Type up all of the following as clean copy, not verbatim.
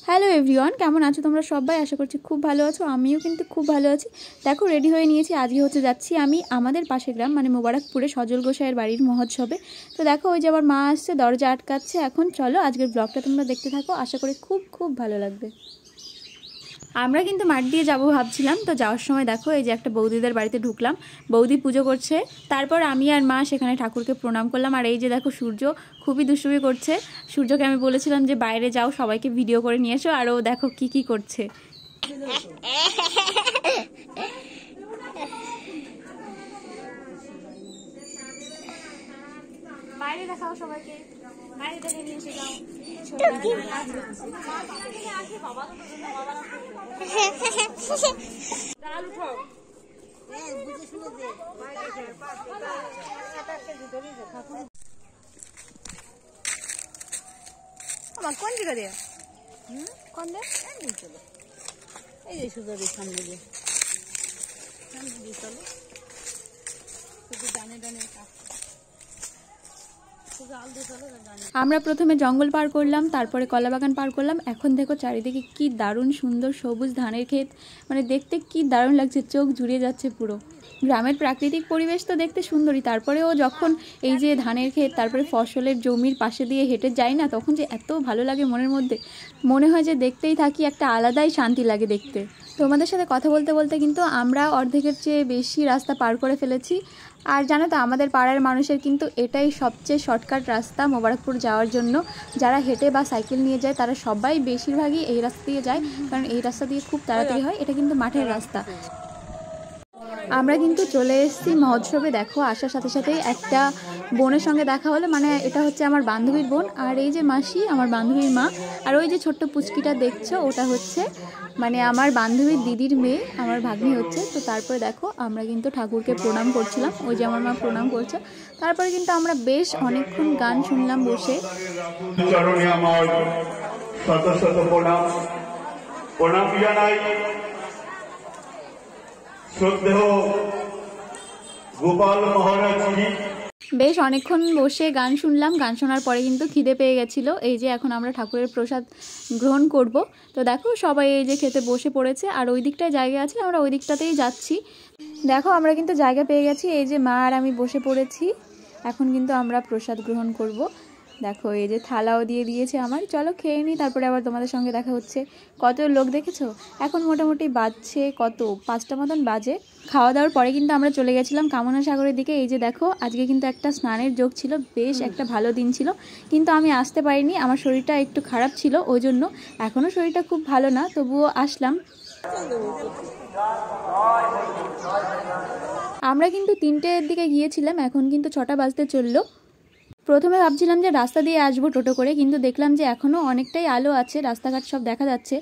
Hello everyone, কেমন আছো তোমরা সবাই? আশা করছি খুব ভালো আছো। আমিও কিন্তু খুব ভালো আছি। দেখো রেডি হয়ে নিয়েছি। আজকে হচ্ছে যাচ্ছি আমি আমাদের পাশের গ্রাম মানে মোবারকপুরে সজল গোসাইয়ের বাড়ির মহোৎসবে। তো দেখো ওই যে আমার মা আসছে, দরজা আটকাচ্ছে। এখন চলো আজকের ব্লগটা তোমরা দেখতে থাকো, আশা করি খুব খুব ভালো লাগবে। আমরা কিন্তু মাঠ দিয়ে যাবো ভাবছিলাম, তো যাওয়ার সময় দেখো এই যে একটা বৌদিদের বাড়িতে ঢুকলাম। বৌদি পুজো করছে, তারপর আমি আর মা সেখানে ঠাকুরকে প্রণাম করলাম। আর এই যে দেখো সূর্য খুবই দুষ্টুমি করছে। সূর্যকে আমি বলেছিলাম যে বাইরে যাও, সবাইকে ভিডিও করে নিয়ে এসো। আর ও দেখো কি কি করছে। বাইরে দেখাও সবাইকে, বাইরে দেখে নিয়ে এসে যাও। আমার কোন জায়গা দিয়ে কোন চলো এই যে সুন্দর সামনে দিয়ে চলো শুধু ডানে ডানে। আমরা প্রথমে জঙ্গল পার করলাম, তারপরে কলাবাগান পার করলাম। এখন দেখো চারিদিকে কি দারুণ সুন্দর সবুজ ধানের ক্ষেত, মানে দেখতে কি দারুণ লাগছে, চোখ জুড়িয়ে যাচ্ছে পুরো। গ্রামের প্রাকৃতিক পরিবেশ তো দেখতে সুন্দরই, তারপরেও যখন এই যে ধানের ক্ষেত তারপরে ফসলের জমির পাশে দিয়ে হেঁটে যাই না, তখন যে এত ভালো লাগে মনের মধ্যে, মনে হয় যে দেখতেই থাকি, একটা আলাদাই শান্তি লাগে দেখতে। তোমাদের সাথে কথা বলতে বলতে কিন্তু আমরা অর্ধেকের চেয়ে বেশি রাস্তা পার করে ফেলেছি। আর জানো তো আমাদের পাড়ার মানুষের কিন্তু এটাই সবচেয়ে শর্টকাট রাস্তা মোবারকপুর যাওয়ার জন্য। যারা হেঁটে বা সাইকেল নিয়ে যায় তারা সবাই বেশিরভাগই এই রাস্তা দিয়ে যায়, কারণ এই রাস্তা দিয়ে খুব তাড়াতাড়ি হয়। এটা কিন্তু মাঠের রাস্তা। আমরা কিন্তু চলে এসেছি মহোৎসবে। দেখো আসার সাথে সাথেই একটা বোনের সঙ্গে দেখা হলো, মানে এটা হচ্ছে আমার বান্ধবীর বোন। আর এই যে মাসি আমার বান্ধবীর মা। আর ওই যে ছোট্ট পুচকিটা দেখছো ওটা হচ্ছে মানে আমার বান্ধবীর দিদির মেয়ে, আমার ভাগ্নি হচ্ছে। তো তারপরে দেখো আমরা কিন্তু ঠাকুরকে প্রণাম করছিলাম, ওই যে আমার মা প্রণাম করছে। তারপরে কিন্তু আমরা বেশ অনেকক্ষণ গান শুনলাম বসে। বেশ অনেকক্ষণ বসে গান শুনলাম। গান শোনার পরে কিন্তু খিদে পেয়ে গেছিলো। এই যে এখন আমরা ঠাকুরের প্রসাদ গ্রহণ করব। তো দেখো সবাই এই যে খেতে বসে পড়েছে, আর ওই দিকটায় জায়গা আছে, আমরা ওই দিকটাতেই যাচ্ছি। দেখো আমরা কিন্তু জায়গা পেয়ে গেছি, এই যে মা আর আমি বসে পড়েছি। এখন কিন্তু আমরা প্রসাদ গ্রহণ করব। দেখো এই যে থালাও দিয়ে দিয়েছে আমার, চলো খেয়ে নিই, তারপরে আবার তোমাদের সঙ্গে দেখা হচ্ছে। কত লোক দেখেছো? এখন মোটামুটি বাজছে কত 5টা মতন বাজে। খাওয়া দাওয়ার পরে কিন্তু আমরা চলে গেছিলাম কামনা সাগরের দিকে। এই যে দেখো আজকে কিন্তু একটা স্নানের যোগ ছিল, বেশ একটা ভালো দিন ছিল, কিন্তু আমি আসতে পারিনি, আমার শরীরটা একটু খারাপ ছিল ওই জন্য। এখনও শরীরটা খুব ভালো না, তবুও আসলাম। আমরা কিন্তু 3টের দিকে গিয়েছিলাম, এখন কিন্তু 6টা বাজতে চললো। প্রথমে ভাবছিলাম যে রাস্তা দিয়ে আসবো টোটো করে, কিন্তু দেখলাম যে এখনও অনেকটাই আলো আছে, রাস্তাঘাট সব দেখা যাচ্ছে।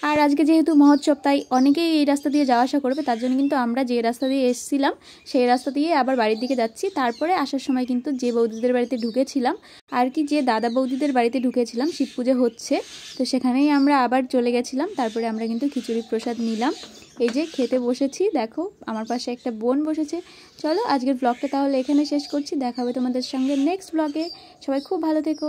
আর আজকে যেহেতু মহোৎসব তাই অনেকেই এই রাস্তা দিয়ে যাওয়া আসা করবে, তার জন্য কিন্তু আমরা যে রাস্তা দিয়ে এসেছিলাম সেই রাস্তা দিয়ে আবার বাড়ির দিকে যাচ্ছি। তারপরে আসার সময় কিন্তু যে বৌদিদের বাড়িতে ঢুকেছিলাম, আর কি যে দাদা বৌদিদের বাড়িতে ঢুকেছিলাম, শিব পুজো হচ্ছে, তো সেখানেই আমরা আবার চলে গেছিলাম। তারপরে আমরা কিন্তু খিচুড়ি প্রসাদ নিলাম। এই যে খেতে বসেছি, দেখো আমার পাশে একটা বোন বসেছে। চলো আজকের ব্লগটা তাহলে এখানে শেষ করছি, দেখা হবে তোমাদের সঙ্গে নেক্সট ব্লগে। সবাই খুব ভালো থেকো।